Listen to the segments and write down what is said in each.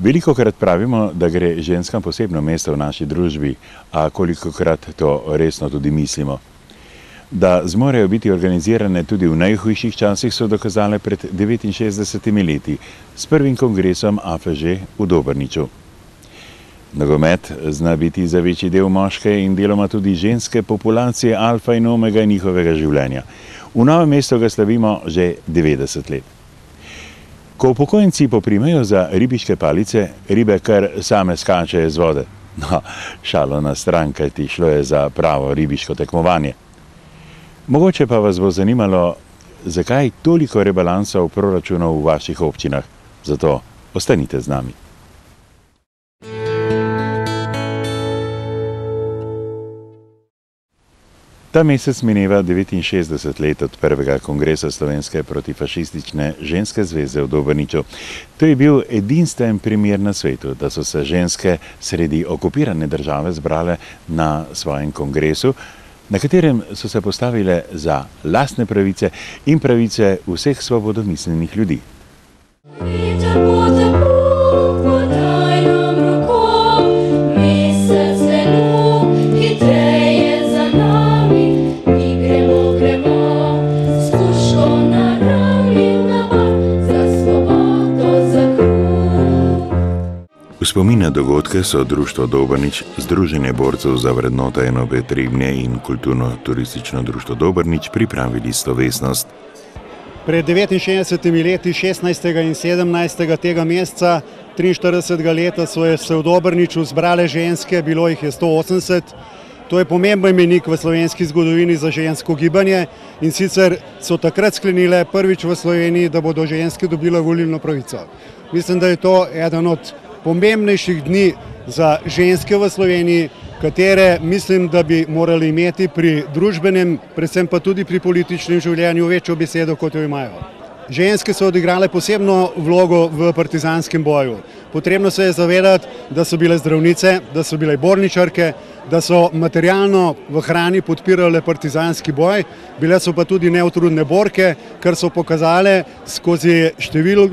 Velikokrat pravimo, da gre ženskam posebno mesto v naši družbi, a kolikokrat to resno tudi mislimo. Da zmorejo biti organizirane tudi v najhujših časih, so dokazale pred 69 leti s prvim kongresom AFŽ v Dobrniču. Nogomet zna biti za večji del moške in deloma tudi ženske populacije alfa in omega njihovega življenja. V Novem mestu ga slavimo že 90 let. Ko upokojenci poprimejo za ribiške palice, ribe kar same skačejo iz vode. No, šalo na stran, kajti šlo je za pravo ribiško tekmovanje. Mogoče pa vas bo zanimalo, zakaj toliko rebalansov proračunov v vaših občinah. Zato ostanite z nami. Ta mesec mineva 69 let od prvega kongresa Slovenske protifašistične ženske zveze v Dobrniču. To je bil edinstven primer na svetu, da so se ženske sredi okupirane države zbrale na svojem kongresu, na katerem so se postavile za lastne pravice in pravice vseh svobodomiselnih ljudi. V spomin na dogodke so Društvo Dobrnič, Združenje borcev za vrednote Enobe Trebnje in Kulturno-turistično društvo Dobrnič pripravili slovesnost. Pred 69 leti, 16. in 17. tega meseca, 43. leta so se v Dobrniču zbrale ženske, bilo jih je 180. To je pomemben mejnik v slovenski zgodovini za žensko gibanje in sicer so takrat sklenile prvič v Sloveniji, da bodo ženske dobile volilno pravico. Mislim, da je to eden od pomembnejših dni za ženske v Sloveniji, katere mislim, da bi morali imeti pri družbenem, predvsem pa tudi pri političnem življenju večjo besedo, kot jo imajo. Ženske so odigrale posebno vlogo v partizanskem boju. Potrebno se je zavedati, da so bile zdravnice, da so bile borničarke, da so materialno v hrani podpirale partizanski boj, bile so pa tudi neutrudne borke, kar so pokazale skozi število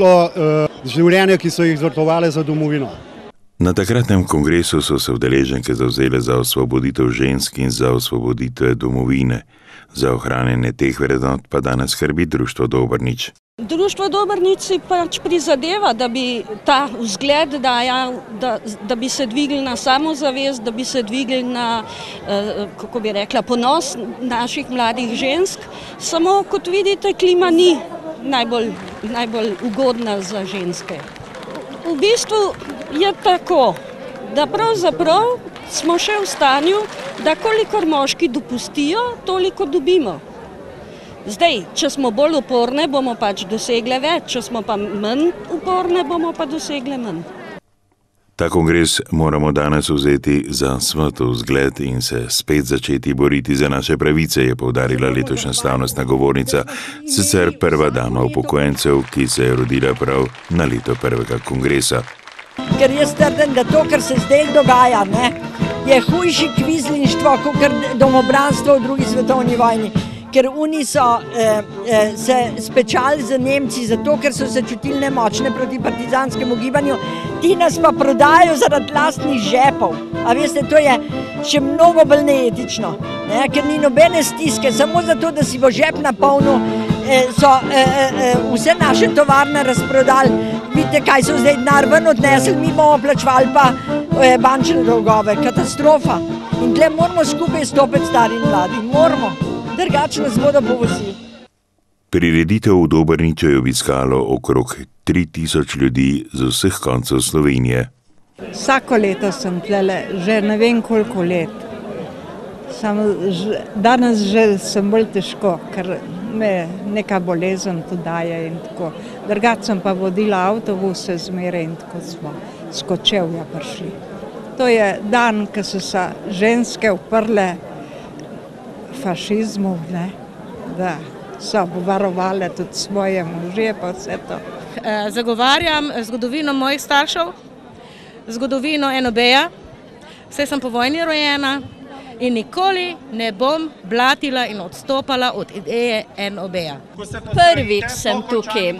življenja, ki so jih žrtvovale za domovino. Na takratnem kongresu so se udeleženke zavzele za osvoboditev žensk in za osvoboditev domovine. Za ohranjanje teh vrednot pa danes skrbi Društvo Dobrnič. Društvo Dobrnič si pač prizadeva, da bi ta vzgled dajal, da bi se dvignili na samozavest, da bi se dvignili na, kako bi rekla, ponos naših mladih žensk. Samo, kot vidite, klima ni najbolj ugodna za ženske. V bistvu je tako, da pravzaprav smo še v stanju, da kolikor moški dopustijo, toliko dobimo. Zdaj, če smo bolj uporne, bomo pač dosegle več, če smo pa manj uporne, bomo pa dosegle manj. Ta kongres moramo danes vzeti za svetov vzgled in se spet začeti boriti za naše pravice, je poudarila letošnja slavnostna govornica, sicer prva dama upokojencev, ki se je rodila prav na leto prvega kongresa. Ker jaz trdim, da to, kar se zdaj dogaja, je hujši kvizlinštvo, kot domobranstvo v drugi svetovni vojni. Ker oni so se spečali z Nemci zato, ker so se čutili nemočne proti partizanskemu gibanju, ti nas pa prodajo zaradi lastnih žepov. A veste, to je še mnogo bolj neetično, ker ni nobene stiske, samo zato, da si bo žep napolnil, so vse naše tovarne razprodali. Vidite, kaj so zdaj denar ven odnesli, mi bomo plačevali pa bančne dolgove. Katastrofa. In tle moramo skupaj stopiti stari in mladi. Moramo. Drugače nas bodo povozili. Prireditev v Dobrniču je obiskalo okrog 3000 ljudi z vseh koncev Slovenije. Vsako leto sem tlele, že ne vem koliko let. Danes že sem bolj težko, ker me neka bolezen tu daje in tako. Drugače sem pa vodila avtobuse zmeraj in tako smo s Kočevja prišli. To je dan, ko so se ženske uprle fašizmu, da so varovale tudi svoje može, pa vse to. Zagovarjam zgodovino mojih staršev, zgodovino NOB-ja, saj sem po vojni rojena in nikoli ne bom blatila in odstopala od ideje NOB-ja. Prvič sem tukaj,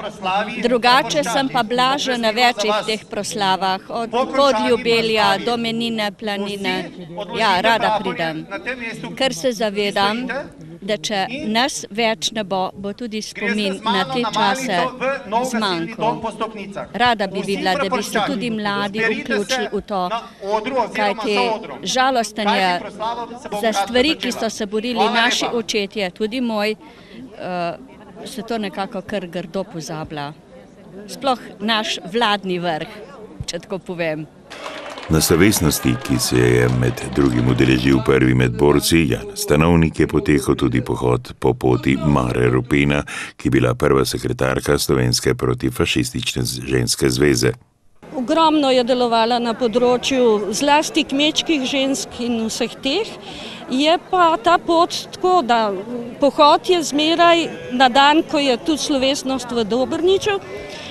drugače sem pa bila že na večjih teh proslavah, od Podljubelja do Menine, Planine. Ja, rada pridem, ker se zavedam, da če nas več ne bo, bo tudi spomin na te čase zmanjkal. Rada bi videla, da bi se tudi mladi vključili v to, kajti žalosten je za stvari, ki so se borili naši očetje, tudi moj, se to nekako kar grdo pozablja. Sploh naš vladni vrh, če tako povem. Na slovesnosti, ki se je med drugim udeležil prvi med borci, Jan Stanovnik, je potekal tudi pohod po poti Mare Rupena, ki je bila prva sekretarka Slovenske protifašistične ženske zveze. Ogromno je delovala na področju zlasti kmečkih žensk in vseh teh. Je pa ta pot tako, da pohod je zmeraj na dan, ko je tudi slovesnost v Dobrniču,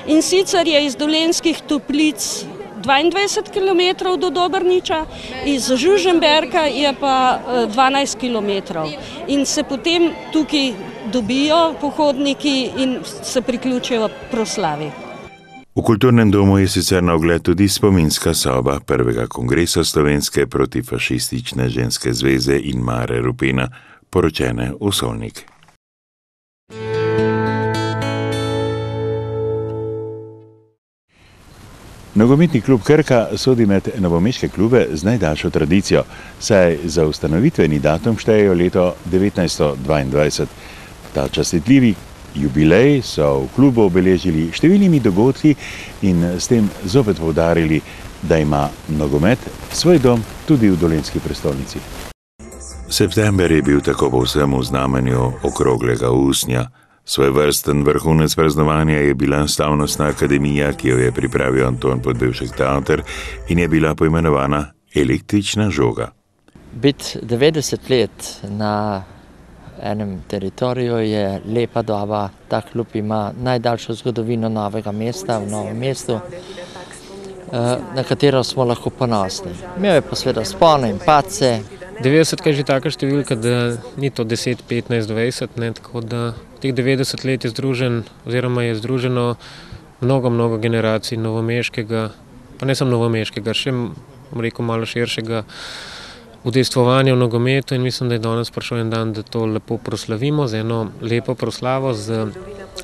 in sicer je iz Dolenjskih Toplic 22 km do Dobrniča, iz Žužemberka je pa 12 km. In se potem tukaj dobijo pohodniki in se priključijo proslavi. V kulturnem domu je sicer na ogled tudi spominska soba prvega kongresa Slovenske protifašistične ženske zveze in Mare Rupena, poročene v Solnik. Nogometni klub Krka sodi med novomeške klube z najdaljšo tradicijo, saj za ustanovitveni datum štejejo leto 1922. Ta častitljivi jubilej so v klubu obeležili številnimi dogodki in s tem zopet poudarili, da ima nogomet svoj dom tudi v dolenjski prestolnici. September je bil tako povsem v znamenju okroglega usnja. Svojevrsten vrhunec praznovanja je bila slavnostna akademija, ki jo je pripravil Anton Podbevšek teater in je bila poimenovana Električna žoga. Biti 90 let na enem teritoriju je lepa doba. Ta klub ima najdaljšo zgodovino Novega mesta v Novem mestu, na katero smo lahko ponosni. Imel je pa seveda spone in padce. 90 je že taka številka, da ni to 10, 15, 20, ne, tako da teh 90 let je združen, oziroma je združeno mnogo generacij novomeškega, pa ne samo novomeškega, še rekel malo širšega udejstvovanja v nogometu, in mislim, da je danes prišel en dan, da to lepo proslavimo z eno lepo proslavo, z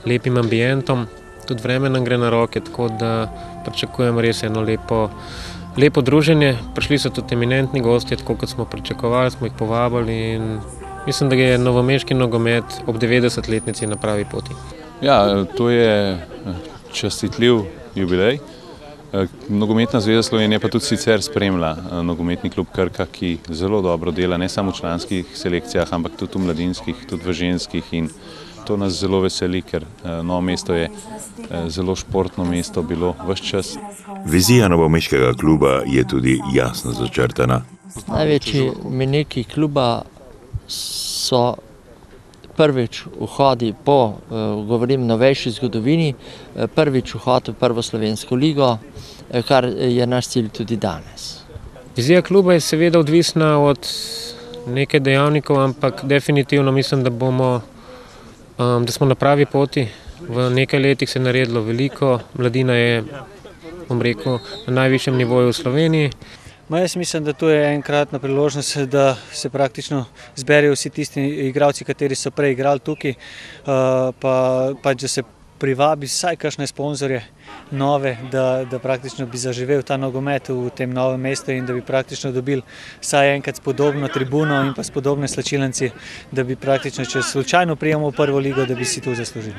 lepim ambientom, tudi vreme nam gre na roke, tako da pričakujem res eno lepo druženje. Prišli so tudi eminentni gostje, tako kot smo pričakovali, smo jih povabili in mislim, da je novomeški nogomet ob 90-letnici na pravi poti. Ja, to je častitljiv jubilej. Nogometna zveza Slovenije pa tudi sicer spremlja nogometni klub Krka, ki zelo dobro dela, ne samo v članskih selekcijah, ampak tudi v mladinskih, tudi v ženskih, in to nas zelo veseli, ker Novo mesto je zelo športno mesto bilo ves čas. Vizija novomeškega kluba je tudi jasno začrtana. Največji mejniki kluba so prvič vhodi po, govorim, novejši zgodovini, prvič vhod v prvo slovensko ligo, kar je naš cilj tudi danes. Vizija kluba je seveda odvisna od nekaj dejavnikov, ampak definitivno mislim, da smo na pravi poti. V nekaj letih se je naredilo veliko, mladina je, bom rekel, na najvišjem nivoju v Sloveniji. Jaz mislim, da to je enkratna priložnost, da se praktično zberejo vsi tisti igralci, kateri so prej igrali tukaj, pa da se privabi vsaj kakšne sponzorje nove, da praktično bi zaživel ta nogomet v tem Novem mestu in da bi praktično dobili vsaj enkrat spodobno tribuno in pa spodobne slačilnici, da bi praktično, če slučajno prijemo v prvo ligo, da bi si to zaslužili.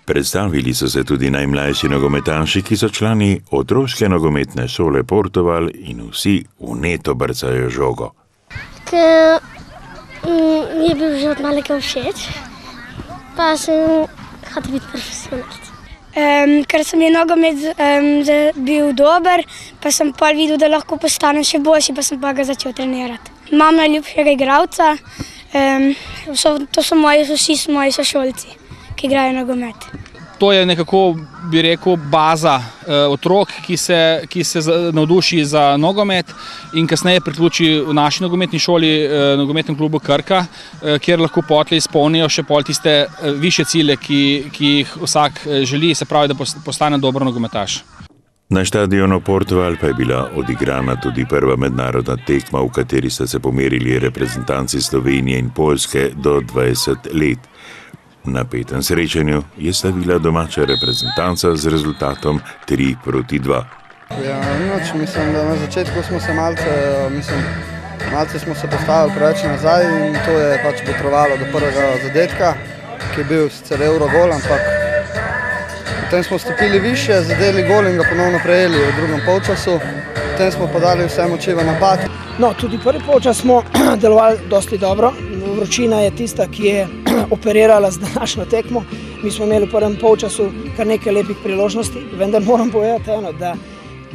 Predstavili so se tudi najmlajši nogometaši, ki so člani otroške nogometne šole Portoval in vsi vneto brcajo žogo. Ker mi je bil že od malega všeč, pa sem hotel biti profesionalec. Ker sem je nogomet bil dober, pa sem pa videl, da lahko postanem še boljši, pa sem pa ga začel trenirati. Imam najljubšega igralca, to so vsi moji sošolci, ki igrajo nogomet. to je nekako, bi rekel, baza otrok, ki se navduši za nogomet in kasneje priključi v naši nogometni šoli, nogometnem klubu Krka, kjer lahko potlej izpolnijo še pol tiste višje cilje, ki jih vsak želi, se pravi, da postane dober nogometaš. Na štadionu Portugal pa je bila odigrana tudi prva mednarodna tekma, v kateri sta se pomerili reprezentanci Slovenije in Poljske do 20 let. V napetem srečanju je slavila domača reprezentanca z rezultatom 3-2. Ja, mislim, da na začetku smo se malce smo se postavili preveč nazaj in to je pač botrovalo do prvega zadetka, ki je bil sicer Eurogol, ampak potem smo stopili više, zadeli gol in ga ponovno prejeli v drugem polčasu. Potem smo pa dali vse moči v napad. No, tudi prvi polčas smo delovali dosti dobro. Vročina je tista, ki je operirala z današnjo tekmo. Mi smo imeli v prvem polčasu kar nekaj lepih priložnosti, vendar moram povedati eno, da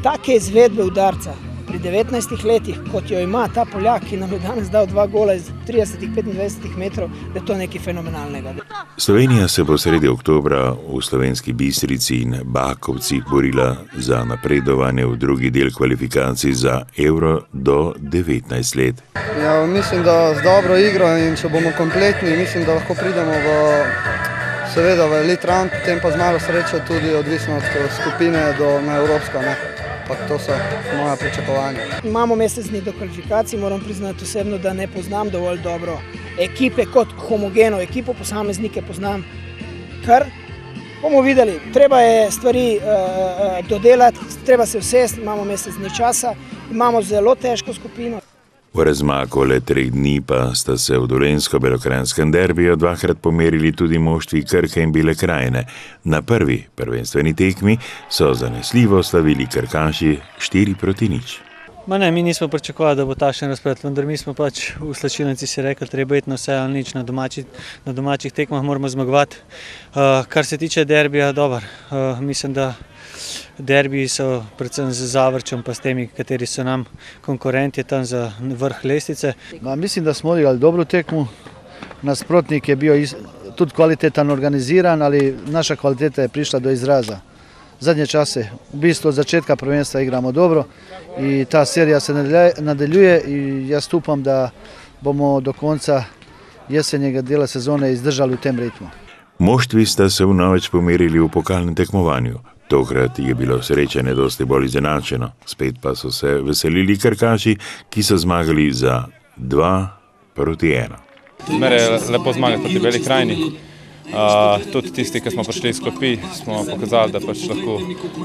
take izvedbe udarca pri 19 letih, kot jo ima ta Poljak, ki nam je danes dal 2 gola iz 30-25 metrov, da je to nekaj fenomenalnega. Slovenija se bo sredi oktobra v Slovenski Bistrici in Bakovci borila za napredovanje v drugi del kvalifikacij za Euro do 19 let. Ja, mislim, da z dobro igro in če bomo kompletni, mislim, da lahko pridemo seveda v elite round, potem pa z malo sreče tudi odvisno od skupine na evropsko, ne. Pa to so moja pričakovanja. Imamo mesec dni do kvalifikacij, moram priznati osebno, da ne poznam dovolj dobro ekipe kot homogeno ekipo, posameznike poznam kar. Bomo videli, treba je stvari dodelati, treba se usesti, imamo mesec dni časa, imamo zelo težko skupino. V razmaku le 3 dni pa sta se v dolenjsko-belokranjskem derbiju dvakrat pomerili tudi moštvi Krke in Bele krajine. Na prvi prvenstveni tekmi so zanesljivo slavili Krkaši 4-0. Mi nismo pričakovali, da bo takšen razplet, vendar mi smo pač v slačilnici si rekli, treba iti na vse ali nič, na domačih tekmah moramo zmagovati. Kar se tiče derbija, dober, mislim, da derbiji so predvsem z Zavrčem pa s temi, kateri so nam konkurenti tam za vrh lestvice. Mislim, da smo odigrali dobro tekmu, nasprotnik je bil tudi kvalitetan organiziran, ali naša kvaliteta je prišla do izraza. Zadnje čase, v bistvu od začetka prvenstva igramo dobro in ta serija se nadaljuje in jaz upam, da bomo do konca jesenjega dela sezone izdržali v tem ritmu. Moštvi sta se vnovič pomerili v pokalnem tekmovanju. Tokrat je bilo srečanje dosti bolj izenačeno, spet pa so se veselili Krkaši, ki so zmagali za 2-1. Zmeraj je lepo zmagati proti Beli krajini. Tudi tisti, ki smo prišli iz klopi, smo pokazali, da pač lahko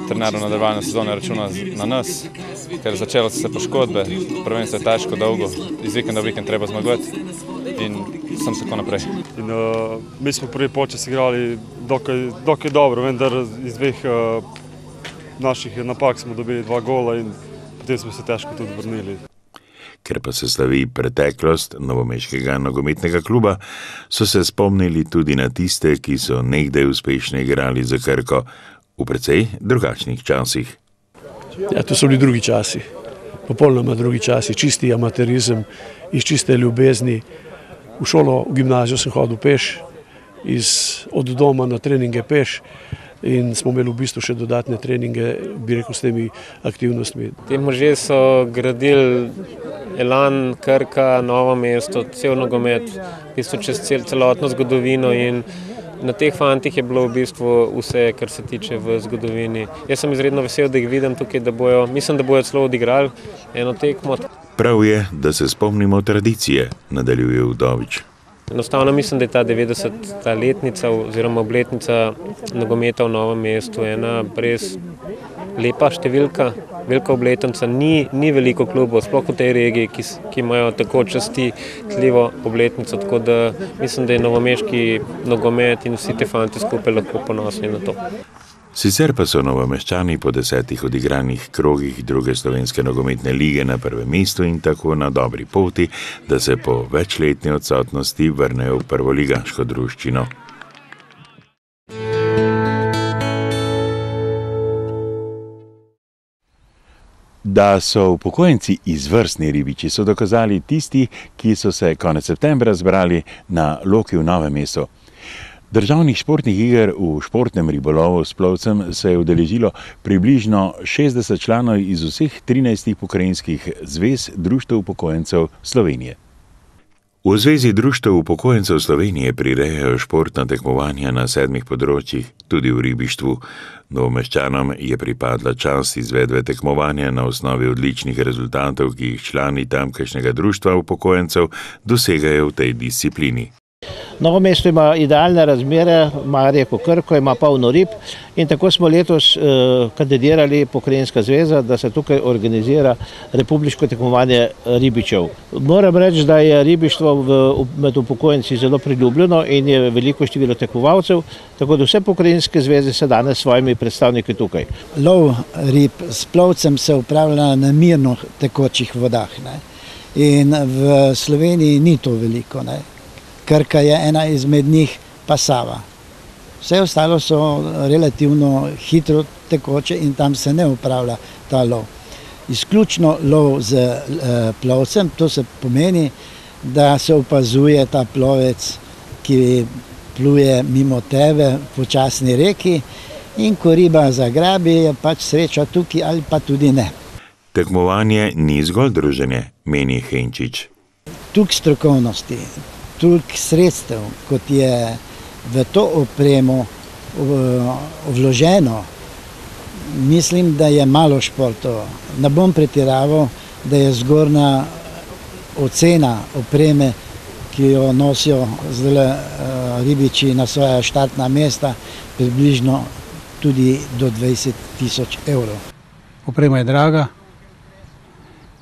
trener v nadaljevanju sezone računa na nas, ker začelo se poškodbe, prvenstvo je težko, dolgo, iz vikenda v vikend treba zmagovati in sem tako naprej. Mi smo prvi polčas igrali dokaj dobro, vendar iz dveh naših napak smo dobili 2 gola in potem smo se težko tudi vrnili. Ker pa se slavi preteklost novomeškega nogometnega kluba, so se spomnili tudi na tiste, ki so nekdaj uspešno igrali za Krko v precej drugačnih časih. Ja, to so bili drugi časi, popolnoma drugi časi, čisti amaterizem, iz čiste ljubezni. V šolo, v gimnazijo sem hodil peš, od doma na treninge peš in smo imeli v bistvu še dodatne treninge, bi rekel, s temi aktivnostmi. Te možje so gradili Elan, Krka, Novo mesto, cel nogomet, v bistvu čez celotno zgodovino in na teh fantih je bilo v bistvu vse, kar se tiče v zgodovini. Jaz sem izredno vesel, da jih vidim tukaj, mislim, da bojo celo odigrali eno tekmo. Prav je, da se spomnimo tradicije, nadaljuje Udovič. Enostavno mislim, da je ta 90. letnica oziroma obletnica nogometa v Novem mestu ena res lepa številka, velika obletnica. Ni veliko klubov, sploh v tej regiji, ki imajo tako častitljivo obletnico, tako da mislim, da je novomeški nogomet in vsi te fanti skupaj lahko ponosni na to. Sicer pa so Novomeščani po 10 odigranih krogih druge slovenske nogometne lige na prvem mestu in tako na dobri poti, da se po večletni odsotnosti vrnejo v prvoligaško druščino. Da so upokojenci izvrstni ribiči, so dokazali tisti, ki so se konec septembra zbrali na Loki v Novem mestu. Državnih športnih iger v športnem ribolovu s plovcem se je udeležilo približno 60 članov iz vseh 13 pokrajinskih zvez društev upokojencev Slovenije. V Zvezi društev upokojencev Slovenije prirejajo športna tekmovanja na 7 področjih, tudi v ribištvu. Novomeščanom je pripadla čast izvedbe tekmovanja na osnovi odličnih rezultatov, ki jih člani tamkajšnjega društva upokojencev dosegajo v tej disciplini. Novo mesto ima idealne razmere, ima reko Krko, ima polno rib in tako smo letos kandidirali Pokrajinska zveza, da se tukaj organizira republiško tekmovanje ribičev. Moram reči, da je ribištvo med upokojenci zelo priljubljeno in je veliko število tekmovalcev, tako da vse pokrajinske zveze se danes s svojimi predstavniki tukaj. Lov rib s plovcem se upravlja na mirno tekočih vodah, ne? In v Sloveniji ni to veliko, ne? Krka je ena izmed njih, pa Sava. Vse ostalo so relativno hitro tekoče in tam se ne upravlja ta lov. Izključno lov z plovcem, to se pomeni, da se opazuje ta plovec, ki pluje mimo tebe po počasni reki in ko riba zagrabi, je pač sreča tukaj ali pa tudi ne. Tekmovanje ni zgolj druženje, meni Henčič. Tukaj strokovnosti, toliko sredstev, kot je v to opremo vloženo, mislim, da je malo športov. Ne bom pretiraval, da je zgornja ocena opreme, ki jo nosijo zdaj ribiči na svoja štartna mesta, približno tudi do 20.000 evrov. Oprema je draga,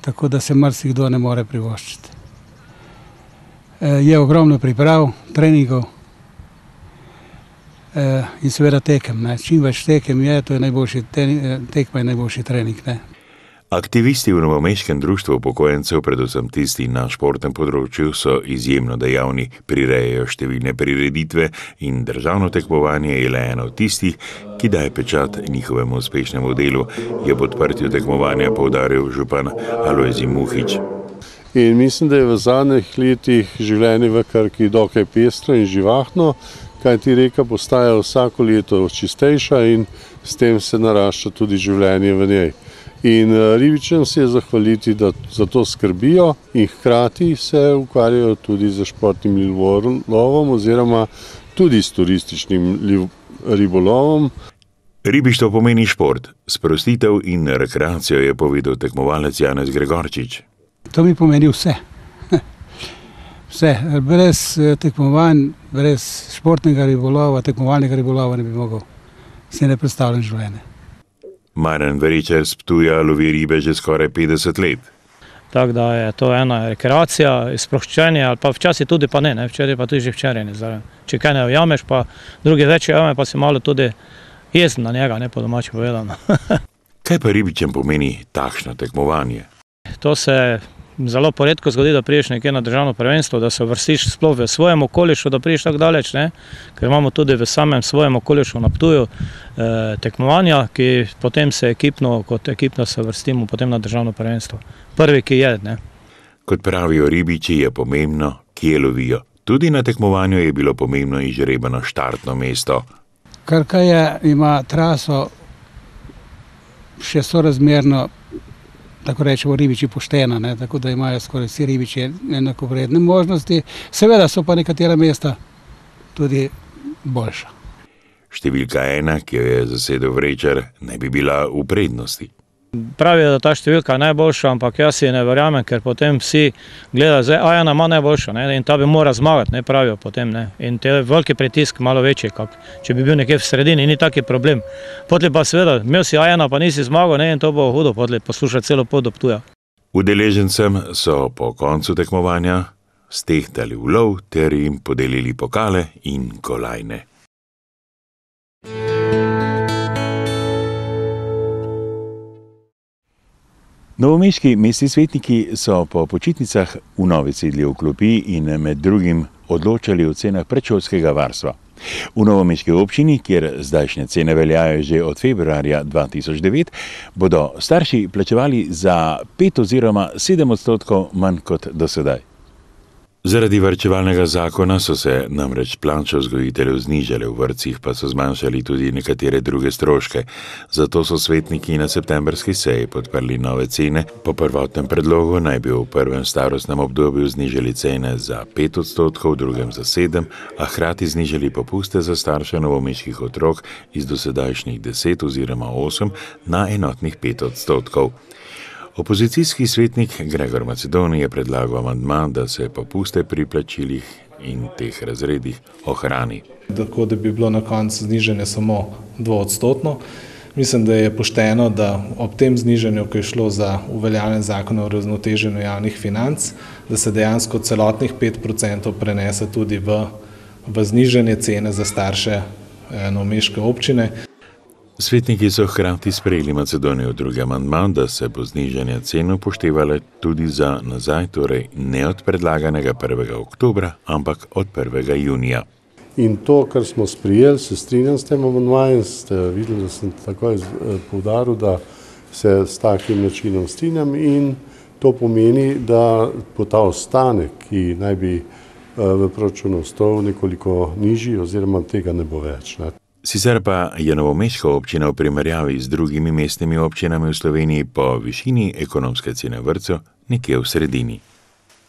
tako da se marsikdo ne more privoščiti. Je ogromno priprav, treningov in seveda tekem. Čim več tekem je, to je najboljši tekma in najboljši trening. Aktivisti v novomeškem društvu upokojencev, predvsem tisti na športnem področju, so izjemno dejavni, prirejajo številne prireditve in državno tekmovanje je le eno od tistih, ki daje pečat njihovemu uspešnemu delu, je po odprtju tekmovanja poudaril župan Alojzij Muhič. In mislim, da je v zadnjih letih življenje v Krki dokaj pestro in živahno, kajti reka postaja vsako leto čistejša in s tem se narašča tudi življenje v njej. In ribičem se je zahvaliti, da za to skrbijo in hkrati se ukvarjajo tudi z športnim ribolovom oziroma tudi s turističnim ribolovom. Ribištvo pomeni šport, sprostitev in rekreacijo, je povedal tekmovalec Janez Gregorčič. To mi pomeni vse. Vse. Brez tekmovanj, brez športnega ribolova, tekmovalnega ribolova ne bi mogel. Se ne predstavljam življenje. Marjan Veričar s Ptuja lovi ribe že skoraj 50 let. Tako da je to ena rekreacija, sproščenje, ali pa včasih tudi pa ne, včeraj pa tudi že včeraj. Če kaj ne ujameš, pa drugi več ujame, pa si malo tudi jezen na njega, po domače povedano. Kaj pa ribičem pomeni takšno tekmovanje? To se zelo poredko zgodi, da priješ nekje na državno prvenstvo, da se uvrstiš sploh v svojem okolišu, da priješ tako daleč, ker imamo tudi v samem svojem okolišu na Ptuju tekmovanja, ki potem se kot ekipno se uvrstimo potem na državno prvenstvo. Prvi, ki je. Kot pravijo ribiči, je pomembno, kje lovijo. Tudi na tekmovanju je bilo pomembno izžrebano štartno mesto. Krka ima traso še sorazmerno, tako rečemo, ribiči poštena, tako da imajo skoraj vsi ribiči enakovredne možnosti. Seveda so pa nekatera mesta tudi boljša. Številka 1, ki jo je zasedel Vrečar, ne bi bila v prednosti. Pravijo, da ta številka je najboljša, ampak jaz si ne verjamem, ker potem vsi gledajo, zdaj A1 ima najboljša in ta bi mora zmagati, pravijo potem. In te je veliki pritisk malo večji, če bi bil nekje v sredini, ni taki problem. Potem pa seveda, imel si A1, pa nisi zmagal in to bo hudo poslušati celo pot do Ptuja. Udeležencem so po koncu tekmovanja stehtali ulov ter jim podelili pokale in kolajne. Novomeški mestni svetniki so po počitnicah vnovič sedli v klopi in med drugim odločali o cenah predšolskega varstva. V novomeški občini, kjer zdajšnje cene veljajo že od februarja 2009, bodo starši plačevali za 5 oziroma 7% manj kot do sedaj. Zaradi varčevalnega zakona so se namreč plače vzgojiteljev znižale, v vrtcih pa so zmanjšali tudi nekatere druge stroške. Zato so svetniki na septembrski seji podprli nove cene. Po prvotnem predlogu naj bi v prvem starostnem obdobju znižali cene za 5%, v drugem za 7%, a hkrati znižali popuste za starše novomeških otrok iz dosedajšnjih 10 oziroma 8 na enotnih 5%. Opozicijski svetnik Gregor Macedoni je predlagal amandma, da se popuste pri plačilih in teh razredih ohrani. Tako da bi bilo na koncu znižanje samo 2%. Mislim, da je pošteno, da ob tem znižanju, ko je šlo za uveljavljanje zakona o uravnoteženju javnih financ, da se dejansko celotnih 5% prenese tudi v znižanje cene za starše novomeške občine. Svetniki so hkrati sprejeli Macedonijo drugi amandma, da se bo znižanje cen upoštevalo tudi za nazaj, torej ne od predlaganega 1. oktobra, ampak od 1. junija. In to, kar smo sprejeli, se strinjam s tem amandmajem, ste videli, da sem takoj poudaril, da se s takim načinom strinjam in to pomeni, da bo ta ostanek, ki naj bi v proračunu ostal nekoliko nižji oziroma tega ne bo več. Sicer pa je novomeška občina v primerjavi z drugimi mestnimi občinami v Sloveniji po višini ekonomske cene vrtcev nekje v sredini.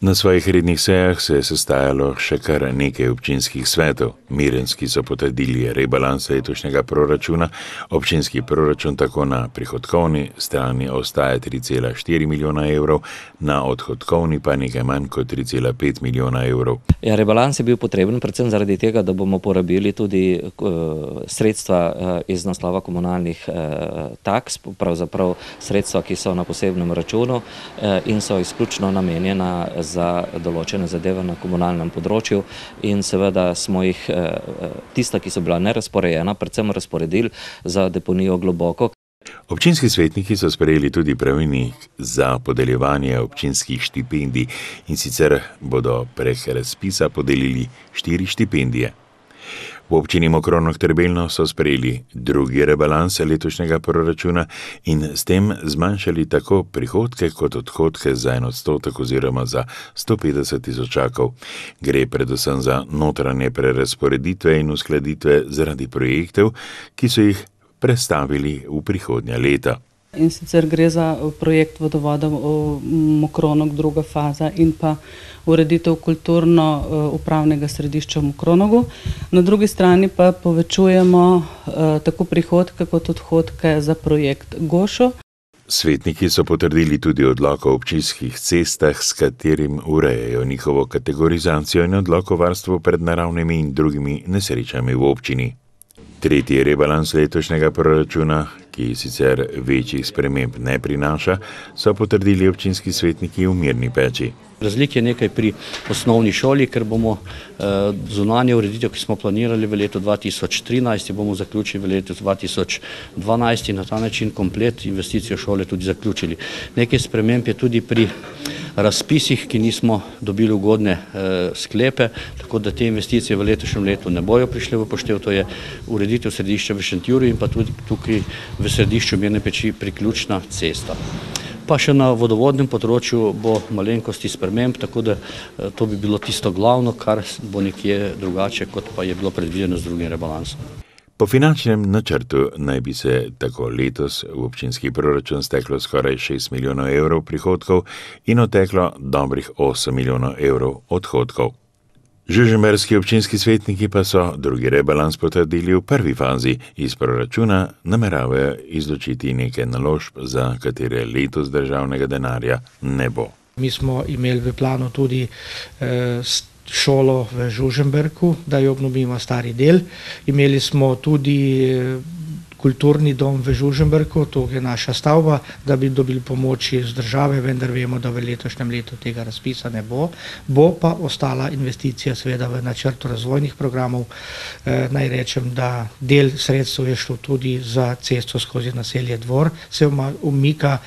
Na svojih rednih sejah se je sestajalo še kar nekaj občinskih svetov. Mirenski so potrdili rebalans letošnjega proračuna. Občinski proračun tako na prihodkovni strani ostaja 3,4 milijona evrov, na odhodkovni pa nekaj manj kot 3,5 milijona evrov. Ja, rebalans je bil potreben predvsem zaradi tega, da bomo porabili tudi sredstva iz naslova komunalnih taks, pravzaprav sredstva, ki so na posebnem računu in so izključno namenjena za določene zadeve na komunalnem področju in seveda smo jih tista, ki so bila nerazporejena, predvsem razporedili za deponijo Globoko. Občinski svetniki so sprejeli tudi pravilnik za podeljevanje občinskih štipendij in sicer bodo prek razpisa podelili 4 štipendije. V občini Mokronoh-Trebelno so sprejeli drugi rebalans letošnjega proračuna in s tem zmanjšali tako prihodke kot odhodke za 1% oziroma za 150 tisočakov. Gre predvsem za notranje prerazporeditve in uskladitve zaradi projektov, ki so jih prestavili v prihodnja leta. In sicer gre za projekt vodovoda Mokronog, druga faza in pa ureditev kulturno-upravnega središča v Mokronogu. Na drugi strani pa povečujemo tako prihodke kot odhodke za projekt Gošo. Svetniki so potrdili tudi odlok o občinskih cestah, s katerim urejajo njihovo kategorizacijo in odlok o varstvu pred naravnimi in drugimi nesrečami v občini. Tretji rebalans letošnjega proračuna, ki sicer večjih sprememb ne prinaša, so potrdili občinski svetniki v Mirni Peči. Razlik je nekaj pri osnovni šoli, ker bomo zunanje ureditev, ki smo planirali v letu 2013, bomo zaključili v letu 2012 in na ta način komplet investicijo šole tudi zaključili. Nekaj sprememb je tudi pri razpisih, ki nismo dobili ugodne sklepe, tako da te investicije v letošnjem letu ne bojo prišle v poštev, to je ureditev središča v Šentjurju in pa tudi tukaj v središču Mirne Peči priključna cesta. Pa še na vodovodnem področju bo malenkosti sprememb, tako da to bi bilo tisto glavno, kar bo nekje drugače, kot pa je bilo predvideno z drugim rebalansom. Po finančnem načrtu naj bi se tako letos v občinski proračun steklo skoraj 6 milijonov evrov prihodkov in odteklo dobrih 8 milijonov evrov odhodkov. Žužemberski občinski svetniki pa so drugi rebalans potrdili v prvi fazi. Iz proračuna nameravajo izločiti nekaj naložb, za katere letos državnega denarja ne bo. Mi smo imeli v planu tudi šolo v Žužemberku, da jo obnovimo stari del. Imeli smo tudi kulturni dom v Žužemberku, to je naša stavba, da bi dobili pomoč iz države, vendar vemo, da v letošnjem letu tega razpisa ne bo. Bo pa ostala investicija seveda v načrtu razvojnih programov. Naj rečem, da del sredstev je šlo tudi za cesto skozi naselje Dvor, se umika.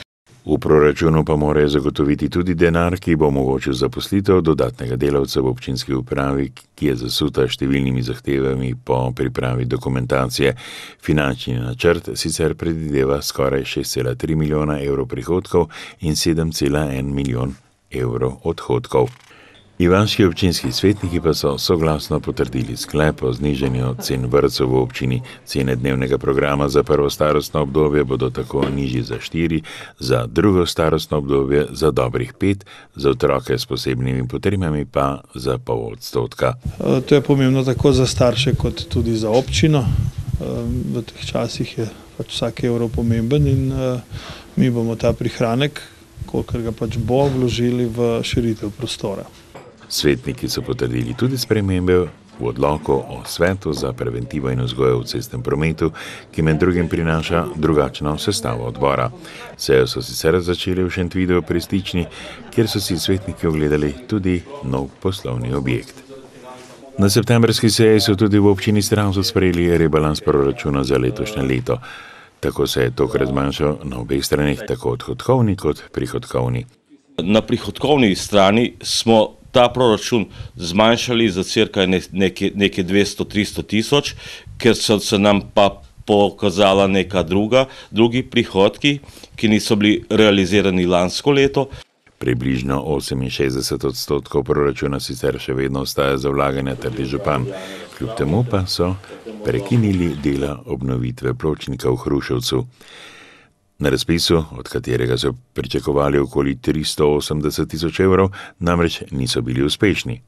V proračunu pa morajo zagotoviti tudi denar, ki bo omogočil zaposlitev dodatnega delavca v občinski upravi, ki je zasuta številnimi zahtevami po pripravi dokumentacije. Finančni načrt sicer predvideva skoraj 6,3 milijona evrov prihodkov in 7,1 milijon evrov odhodkov. Ivanški občinski svetniki pa so soglasno potrdili sklep o znižanju cen vrtcev v občini. Cene dnevnega programa za prvo starostno obdobje bodo tako nižji za 4, za drugo starostno obdobje za dobrih 5, za otroke s posebnimi potrebami pa za 0,5%. To je pomembno tako za starše kot tudi za občino. V teh časih je pač vsak evro pomemben in mi bomo ta prihranek, kolikor ga pač bo, vložili v širitev prostora. Svetniki so potrdili tudi spremembe v odloku o svetu za preventivo in vzgojo v cestnem prometu, ki med drugim prinaša drugačno sestavo odbora. Sejo so sicer začeli v Šentvidu pri Stični, kjer so si svetniki ogledali tudi nov poslovni objekt. Na septembrski seji so tudi v občini Stražo sprejeli rebalans proračuna za letošnje leto. Tako se je tokrat zmanjšal na obeh straneh, tako odhodkovni kot prihodkovni. Na prihodkovni strani smo ta proračun zmanjšali za cirka nekaj 200-300 tisoč, ker so se nam pa pokazala neka drugi prihodki, ki niso bili realizirani lansko leto. Približno 68% proračuna sicer še vedno ostaja za vlaganje, trdi župan. Kljub temu pa so prekinili dela obnovitve pločnika v Hruševcu. Na razpisu, od katerega so pričakovali okoli 380 tisoč evrov, namreč niso bili uspešni.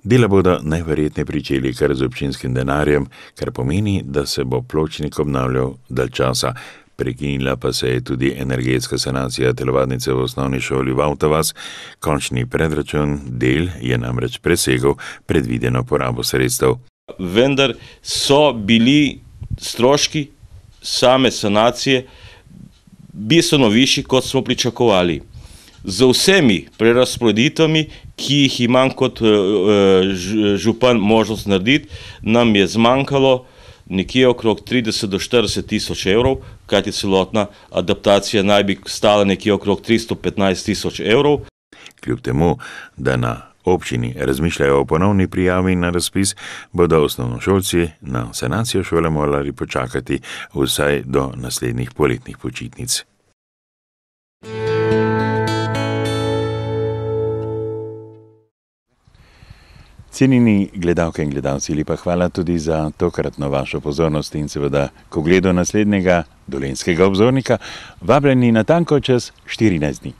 Dela bodo najverjetneje pričeli kar z občinskim denarjem, kar pomeni, da se bo pločnik obnavljal dalj časa. Prekinila pa se je tudi energetska sanacija telovadnice v osnovni šoli Vavtavas. Končni predračun del je namreč presegel predvideno porabo sredstev. Vendar so bili stroški same sanacije bistveno višji, kot smo pričakovali. Z vsemi prerazporeditvami, ki jih imam kot župan možnost narediti, nam je zmanjkalo nekje okrog 30 do 40 tisoč evrov, kajti celotna adaptacija naj bi stala nekje okrog 315 tisoč evrov. Kljub temu, da na občini razmišljajo o ponovni prijavi na razpis, bodo osnovnošolci na sanacijo šole morali počakati vsaj do naslednjih poletnih počitnic. Cenjeni gledalke in gledalci, lepa hvala tudi za tokratno vašo pozornost in seveda k ogledu naslednjega Dolenjskega obzornika, vabljeni natanko čez 14 dni.